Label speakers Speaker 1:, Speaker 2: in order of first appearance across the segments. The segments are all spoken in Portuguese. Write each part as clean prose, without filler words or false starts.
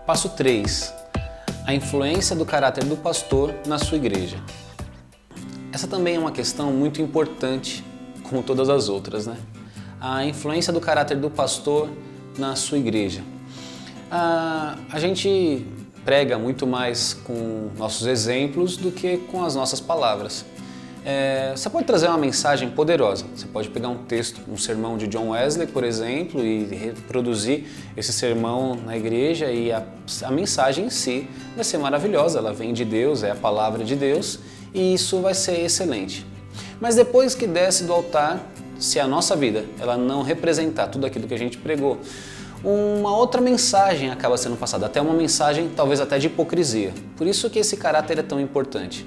Speaker 1: Passo 3. A influência do caráter do pastor na sua igreja. Essa também é uma questão muito importante, como todas as outras, né? A influência do caráter do pastor na sua igreja. A gente prega muito mais com nossos exemplos do que com as nossas palavras. Você pode trazer uma mensagem poderosa, você pode pegar um texto, um sermão de John Wesley, por exemplo, e reproduzir esse sermão na igreja e a mensagem em si vai ser maravilhosa, ela vem de Deus, é a palavra de Deus e isso vai ser excelente. Mas depois que desce do altar, se a nossa vida ela não representar tudo aquilo que a gente pregou, uma outra mensagem acaba sendo passada, até uma mensagem talvez até de hipocrisia. Por isso que esse caráter é tão importante.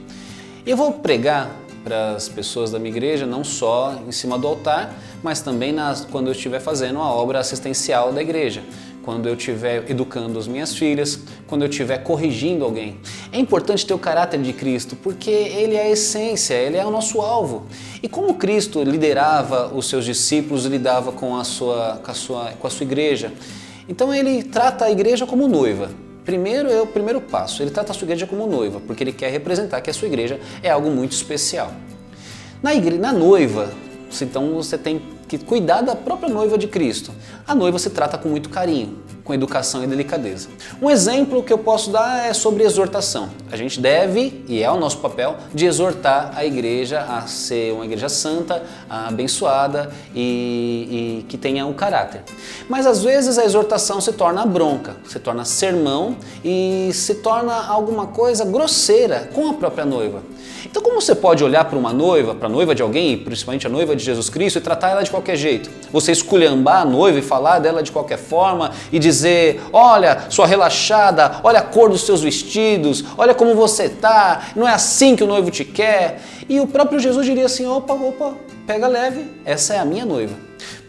Speaker 1: Eu vou pregar para as pessoas da minha igreja, não só em cima do altar, mas também quando eu estiver fazendo a obra assistencial da igreja, quando eu estiver educando as minhas filhas, quando eu estiver corrigindo alguém. É importante ter o caráter de Cristo, porque Ele é a essência, Ele é o nosso alvo. E como Cristo liderava os seus discípulos, lidava com a sua igreja, então Ele trata a igreja como noiva. Primeiro é o primeiro passo, ele trata a sua igreja como noiva, porque ele quer representar que a sua igreja é algo muito especial. Na noiva, então você tem que cuidar da própria noiva de Cristo. A noiva se trata com muito carinho, com educação e delicadeza. Um exemplo que eu posso dar é sobre exortação. A gente deve, e é o nosso papel, de exortar a igreja a ser uma igreja santa, abençoada e que tenha um caráter. Mas às vezes a exortação se torna bronca, se torna sermão e se torna alguma coisa grosseira com a própria noiva. Então como você pode olhar para uma noiva, para a noiva de alguém, principalmente a noiva de Jesus Cristo, e tratar ela de qualquer jeito? Você esculhambar a noiva e falar dela de qualquer forma e dizer, olha, sua relaxada, olha a cor dos seus vestidos, olha como você tá, não é assim que o noivo te quer. E o próprio Jesus diria assim, opa, pega leve, essa é a minha noiva.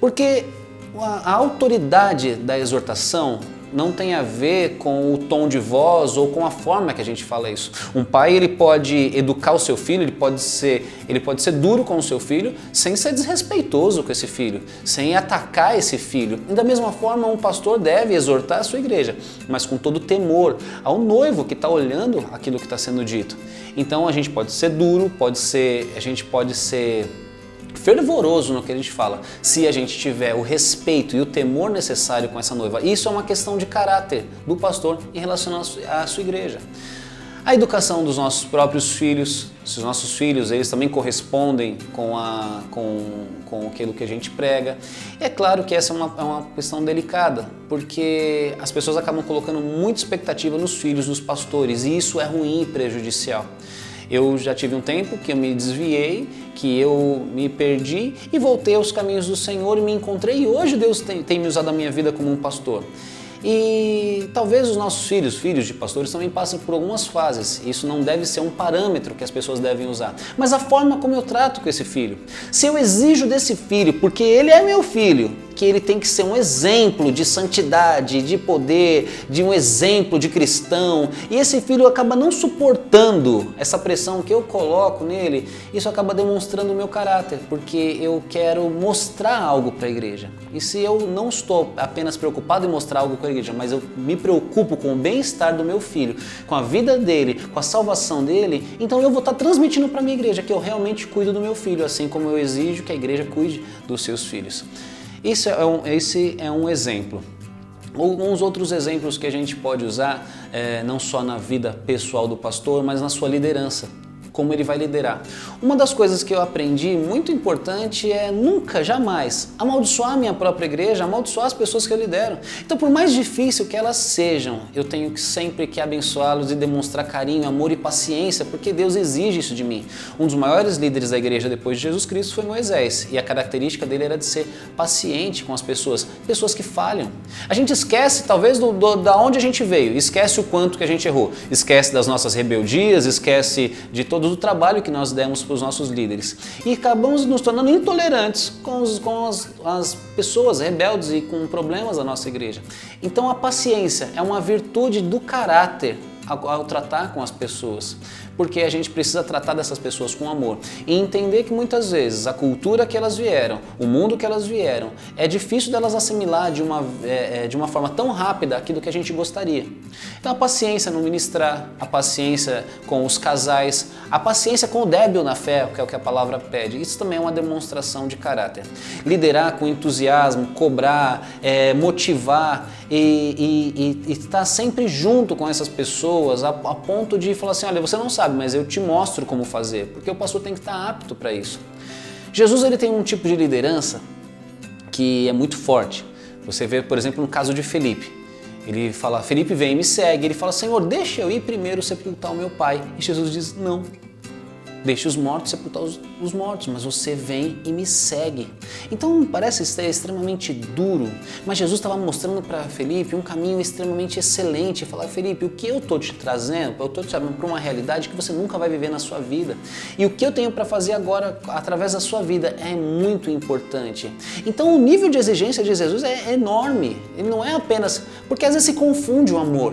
Speaker 1: Porque a autoridade da exortação não tem a ver com o tom de voz ou com a forma que a gente fala isso. Um pai ele pode educar o seu filho, ele pode ser duro com o seu filho, sem ser desrespeitoso com esse filho, sem atacar esse filho. E da mesma forma, um pastor deve exortar a sua igreja, mas com todo temor ao noivo que está olhando aquilo que está sendo dito. Então a gente pode ser duro, a gente pode ser fervoroso no que a gente fala, se a gente tiver o respeito e o temor necessário com essa noiva. Isso é uma questão de caráter do pastor em relação à sua igreja. A educação dos nossos próprios filhos, se os nossos filhos eles também correspondem com aquilo que a gente prega. E é claro que essa é uma questão delicada, porque as pessoas acabam colocando muita expectativa nos filhos dos pastores e isso é ruim e prejudicial. Eu já tive um tempo que eu me desviei, que eu me perdi e voltei aos caminhos do Senhor e me encontrei e hoje Deus tem me usado a minha vida como um pastor. E talvez os nossos filhos de pastores também passem por algumas fases. Isso não deve ser um parâmetro que as pessoas devem usar. Mas a forma como eu trato com esse filho. Se eu exijo desse filho, porque ele é meu filho, que ele tem que ser um exemplo de santidade, de poder, de um exemplo de cristão, e esse filho acaba não suportando essa pressão que eu coloco nele, isso acaba demonstrando o meu caráter, porque eu quero mostrar algo para a igreja. E se eu não estou apenas preocupado em mostrar algo para a igreja, mas eu me preocupo com o bem-estar do meu filho, com a vida dele, com a salvação dele, então eu vou estar transmitindo para a minha igreja que eu realmente cuido do meu filho, assim como eu exijo que a igreja cuide dos seus filhos. Esse é um exemplo. Alguns outros exemplos que a gente pode usar, não só na vida pessoal do pastor, mas na sua liderança, como ele vai liderar. Uma das coisas que eu aprendi muito importante é nunca, jamais, amaldiçoar a minha própria igreja, amaldiçoar as pessoas que eu lidero. Então, por mais difícil que elas sejam, eu tenho sempre que abençoá-los e demonstrar carinho, amor e paciência, porque Deus exige isso de mim. Um dos maiores líderes da igreja depois de Jesus Cristo foi Moisés, e a característica dele era de ser paciente com as pessoas que falham. A gente esquece, talvez, da onde a gente veio, esquece o quanto que a gente errou, esquece das nossas rebeldias, esquece de todo do trabalho que nós demos para os nossos líderes. E acabamos nos tornando intolerantes com as pessoas rebeldes e com problemas da nossa igreja. Então a paciência é uma virtude do caráter ao tratar com as pessoas. porque a gente precisa tratar dessas pessoas com amor e entender que muitas vezes a cultura que elas vieram, o mundo que elas vieram, é difícil delas assimilar de uma forma tão rápida aquilo que a gente gostaria. Então a paciência no ministrar, a paciência com os casais, a paciência com o débil na fé, que é o que a palavra pede, isso também é uma demonstração de caráter. Liderar com entusiasmo, cobrar, motivar e estar sempre junto com essas pessoas a ponto de falar assim, olha, você não sabe, mas eu te mostro como fazer, porque o pastor tem que estar apto para isso. Jesus ele tem um tipo de liderança que é muito forte. Você vê, por exemplo, no caso de Felipe. Ele fala, Felipe vem e me segue. Ele fala, Senhor, deixa eu ir primeiro sepultar o meu pai. E Jesus diz, não. Deixe os mortos sepultar os mortos, mas você vem e me segue. Então parece ser extremamente duro, mas Jesus estava mostrando para Felipe um caminho extremamente excelente. Falar, Felipe, o que eu estou te trazendo, eu estou te trazendo para uma realidade que você nunca vai viver na sua vida. E o que eu tenho para fazer agora através da sua vida é muito importante. Então o nível de exigência de Jesus é enorme. Ele não é apenas... Porque às vezes se confunde o amor.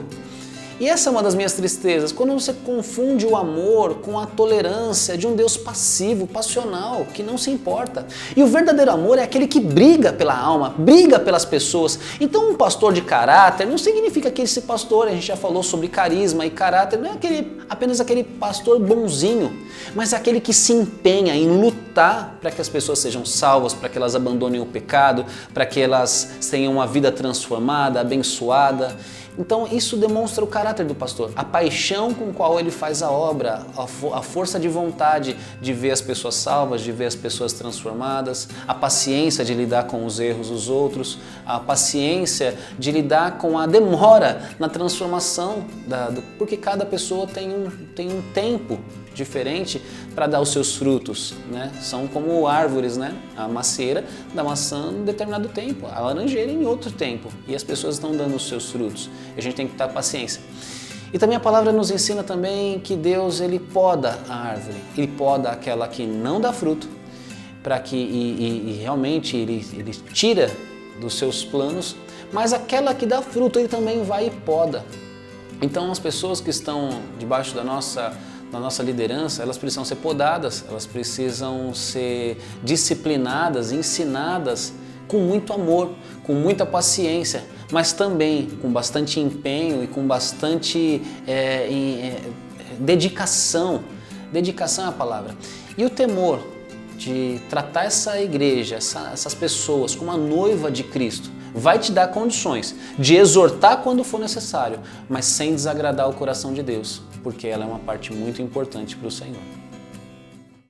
Speaker 1: E essa é uma das minhas tristezas, quando você confunde o amor com a tolerância de um Deus passivo, passional, que não se importa. E o verdadeiro amor é aquele que briga pela alma, briga pelas pessoas. Então um pastor de caráter não significa que esse pastor, a gente já falou sobre carisma e caráter, não é apenas aquele pastor bonzinho, mas aquele que se empenha em lutar para que as pessoas sejam salvas, para que elas abandonem o pecado, para que elas tenham uma vida transformada, abençoada. Então isso demonstra o caráter do pastor, a paixão com qual ele faz a obra, a força de vontade de ver as pessoas salvas, de ver as pessoas transformadas, a paciência de lidar com os erros dos outros, a paciência de lidar com a demora na transformação, porque cada pessoa tem um tempo diferente para dar os seus frutos, né? São como árvores, né? A macieira dá maçã em determinado tempo, a laranjeira em outro tempo, e as pessoas estão dando os seus frutos. A gente tem que ter paciência. E também a palavra nos ensina também que Deus ele poda a árvore, ele poda aquela que não dá fruto, para que e realmente ele tira dos seus planos, mas aquela que dá fruto ele também vai e poda. Então as pessoas que estão debaixo da nossa liderança, elas precisam ser podadas, elas precisam ser disciplinadas, ensinadas com muito amor, com muita paciência, mas também com bastante empenho e com bastante dedicação. Dedicação é a palavra. E o temor de tratar essa igreja, essas pessoas como a noiva de Cristo, vai te dar condições de exortar quando for necessário, mas sem desagradar o coração de Deus, porque ela é uma parte muito importante para o Senhor.